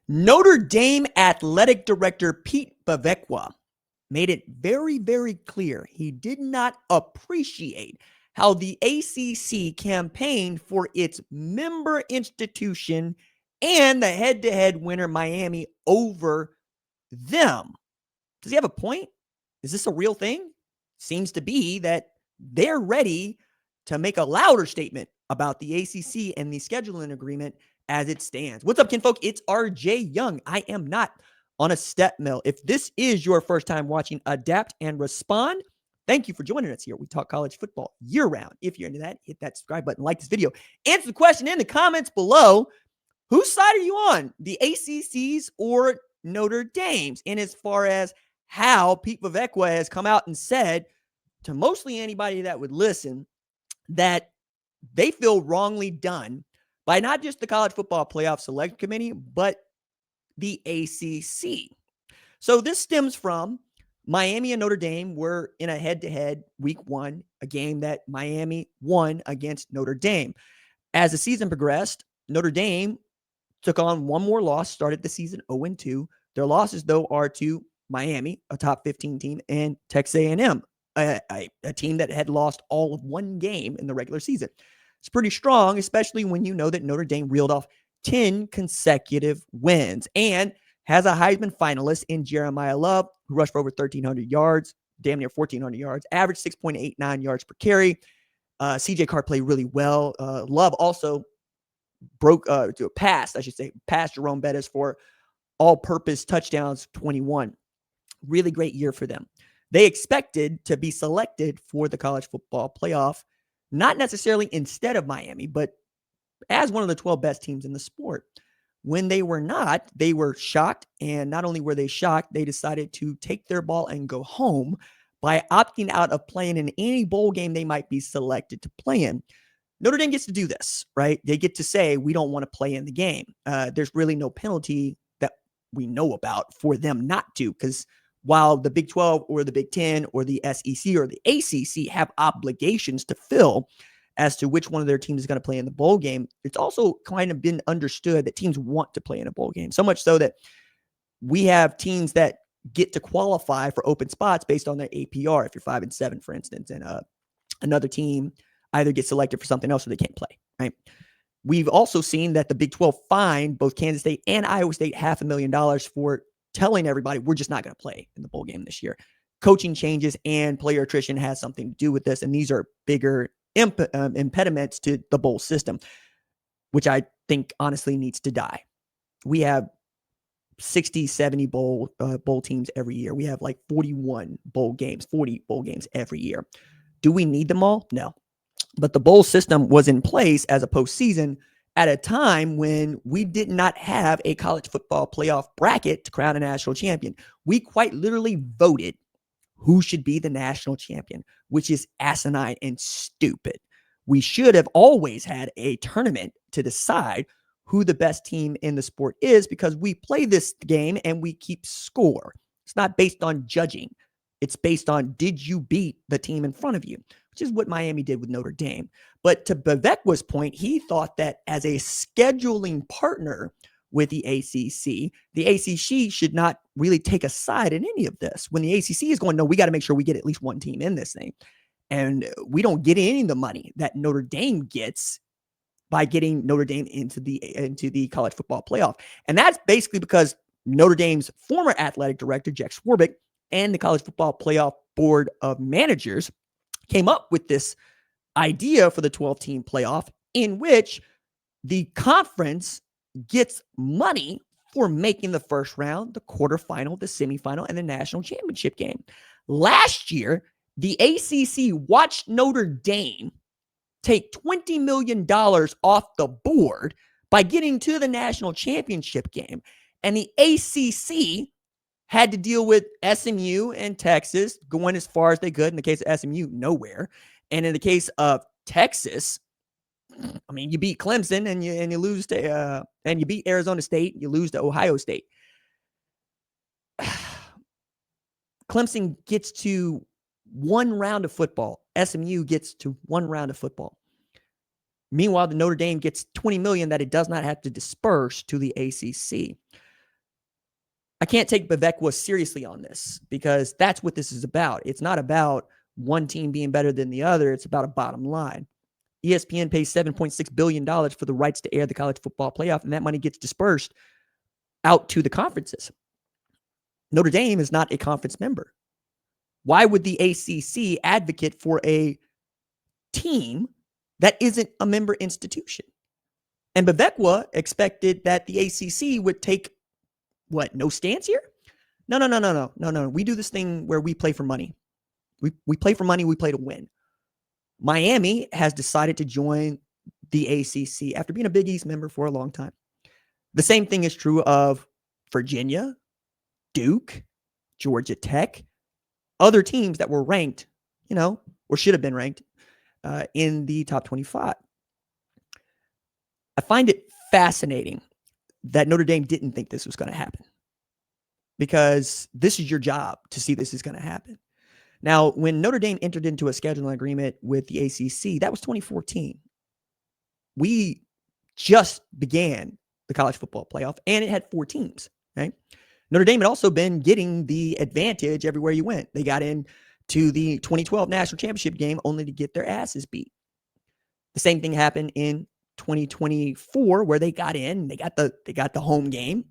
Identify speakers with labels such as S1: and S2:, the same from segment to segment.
S1: Notre Dame athletic director Pete Bevecqua made it very, very clear he did not appreciate how the ACC campaigned for its member institution and the head-to-head winner Miami over them. Does he have a point? Is this a real thing? Seems to be that they're ready to make a louder statement about the ACC and the scheduling agreement as it stands. What's up, kinfolk? It's RJ Young. I am not on a step mill. If this is your first time watching Adapt and Respond, thank you for joining us here. We talk college football year round. If you're into that, hit that subscribe button, like this video, answer the question in the comments below. Whose side are you on, the ACC's or Notre Dame's? And as far as how Pete Bevecqua has come out and said to mostly anybody that would listen that they feel wrongly done by not just the College Football Playoff Select Committee, but the ACC. So this stems from Miami and Notre Dame were in a head-to-head week 1, a game that Miami won against Notre Dame. As the season progressed, Notre Dame took on one more loss, started the season 0-2. Their losses, though, are to Miami, a top 15 team, and Texas A&M, a team that had lost all of one game in the regular season. It's pretty strong, especially when you know that Notre Dame reeled off 10 consecutive wins and has a Heisman finalist in Jeremiah Love, who rushed for over 1,300 yards, damn near 1,400 yards, averaged 6.89 yards per carry. CJ Carr played really well. Love also passed Jerome Bettis for all-purpose touchdowns, 21. Really great year for them. They expected to be selected for the college football playoff, not necessarily instead of Miami, but as one of the 12 best teams in the sport. When they were not, they were shocked. And not only were they shocked, they decided to take their ball and go home by opting out of playing in any bowl game they might be selected to play in. Notre Dame gets to do this, right? They get to say, we don't want to play in the game. There's really no penalty that we know about for them not to, because while the Big 12 or the Big 10 or the SEC or the ACC have obligations to fill as to which one of their teams is going to play in the bowl game, it's also kind of been understood that teams want to play in a bowl game. So much so that we have teams that get to qualify for open spots based on their APR. If you're 5-7, for instance, and another team either gets selected for something else or they can't play, right? We've also seen that the Big 12 fined both Kansas State and Iowa State $500,000 for telling everybody we're just not going to play in the bowl game this year. Coaching changes and player attrition has something to do with this, and these are bigger impediments to the bowl system, which I think honestly needs to die. We have 60, 70 bowl teams every year. We have like 40 bowl games every year. Do we need them all? No. But the bowl system was in place as a postseason at a time when we did not have a college football playoff bracket to crown a national champion. We quite literally voted who should be the national champion, which is asinine and stupid. We should have always had a tournament to decide who the best team in the sport is, because we play this game and we keep score. It's not based on judging. It's based on, did you beat the team in front of you, which is what Miami did with Notre Dame. But to Bevecqua's point, he thought that as a scheduling partner with the ACC should not really take a side in any of this. When the ACC is going, no, we got to make sure we get at least one team in this thing. And we don't get any of the money that Notre Dame gets by getting Notre Dame into the college football playoff. And that's basically because Notre Dame's former athletic director, Jack Swarbrick, and the college football playoff board of managers came up with this idea for the 12-team playoff, in which the conference gets money for making the first round, the quarterfinal, the semifinal, and the national championship game. Last year, the ACC watched Notre Dame take $20 million off the board by getting to the national championship game. And the ACC had to deal with SMU and Texas going as far as they could. In the case of SMU, nowhere. And in the case of Texas, I mean, you beat Clemson and you lose to and you beat Arizona State, you lose to Ohio State. Clemson gets to one round of football. SMU gets to one round of football. Meanwhile, the Notre Dame gets $20 million that it does not have to disperse to the ACC. I can't take Bevecqua seriously on this because that's what this is about. It's not about one team being better than the other. It's about a bottom line. ESPN pays $7.6 billion for the rights to air the college football playoff, and that money gets dispersed out to the conferences. Notre Dame is not a conference member. Why would the ACC advocate for a team that isn't a member institution? And Bevecqua expected that the ACC would take, what, no stance here? No. We do this thing where we play for money. We play for money, we play to win. Miami has decided to join the ACC after being a Big East member for a long time. The same thing is true of Virginia, Duke, Georgia Tech, other teams that were ranked, or should have been ranked in the top 25. I find it fascinating that Notre Dame didn't think this was going to happen, because this is your job to see this is going to happen. Now, when Notre Dame entered into a scheduling agreement with the ACC, that was 2014. We just began the college football playoff, and it had 4 teams. Right? Notre Dame had also been getting the advantage everywhere you went. They got into the 2012 national championship game only to get their asses beat. The same thing happened in 2024, where they got in. They got the home game.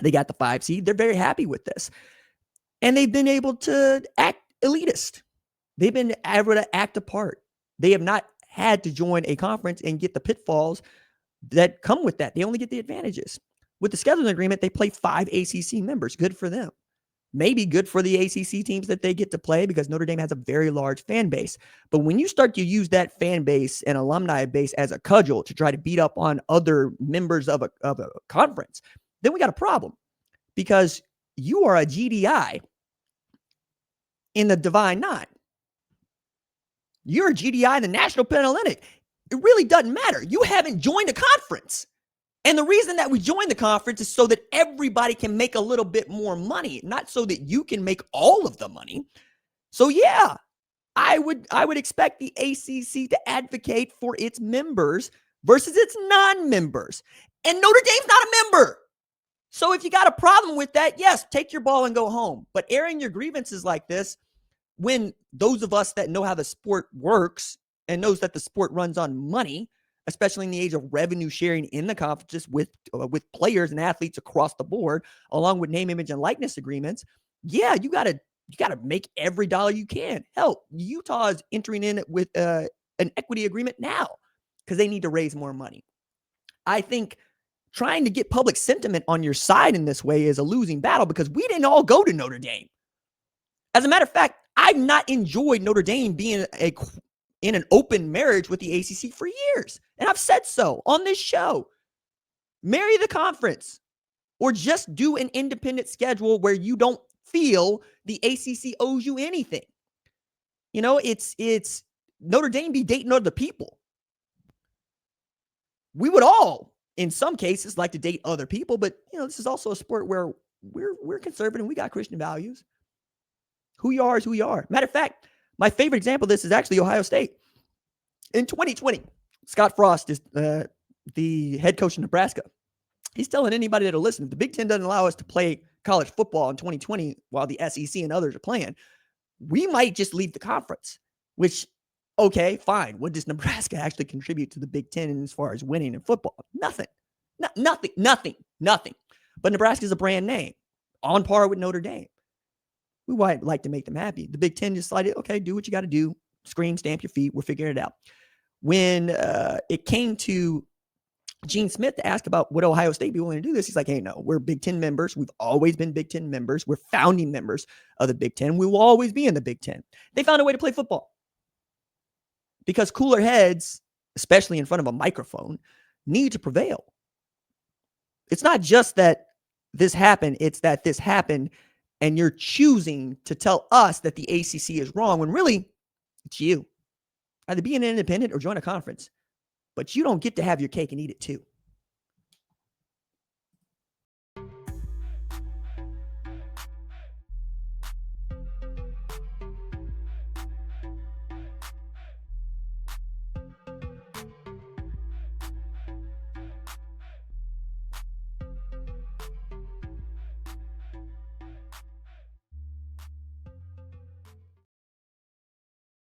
S1: They got the 5 seed. They're very happy with this, and they've been able to act elitist. They've been able to act apart. They have not had to join a conference and get the pitfalls that come with that. They only get the advantages. With the scheduling agreement, they play 5 ACC members. Good for them. Maybe good for the ACC teams that they get to play, because Notre Dame has a very large fan base. But when you start to use that fan base and alumni base as a cudgel to try to beat up on other members of a conference, then we got a problem, because you are a GDI in the Divine Nine. You're a GDI in the National Panhellenic. It really doesn't matter. You haven't joined a conference. And the reason that we joined the conference is so that everybody can make a little bit more money, not so that you can make all of the money. So yeah, I would expect the ACC to advocate for its members versus its non-members. And Notre Dame's not a member. So if you got a problem with that, yes, take your ball and go home. But airing your grievances like this, when those of us that know how the sport works and knows that the sport runs on money, especially in the age of revenue sharing in the conferences with players and athletes across the board, along with name, image, and likeness agreements, yeah, you gotta make every dollar you can. Hell, Utah is entering in with an equity agreement now because they need to raise more money. I think trying to get public sentiment on your side in this way is a losing battle, because we didn't all go to Notre Dame. As a matter of fact, I've not enjoyed Notre Dame being in an open marriage with the ACC for years. And I've said so on this show. Marry the conference, or just do an independent schedule where you don't feel the ACC owes you anything. It's Notre Dame be dating other people. We would all, in some cases, like to date other people, but this is also a sport where we're conservative and we got Christian values. Who you are is who you are. Matter of fact, my favorite example of this is actually Ohio State. In 2020, Scott Frost is the head coach of Nebraska. He's telling anybody that'll listen, if the Big Ten doesn't allow us to play college football in 2020 while the SEC and others are playing, we might just leave the conference. Which, okay, fine. What does Nebraska actually contribute to the Big Ten as far as winning in football? Nothing. Nothing. But Nebraska is a brand name, on par with Notre Dame. We might like to make them happy. The Big Ten decided, okay, do what you got to do. Scream, stamp your feet. We're figuring it out. When it came to Gene Smith to ask about would Ohio State be willing to do this, he's like, hey, no, we're Big Ten members. We've always been Big Ten members. We're founding members of the Big Ten. We will always be in the Big Ten. They found a way to play football, because cooler heads, especially in front of a microphone, need to prevail. It's not just that this happened. It's that this happened, and you're choosing to tell us that the ACC is wrong when really it's you. Either be an independent or join a conference. But you don't get to have your cake and eat it too.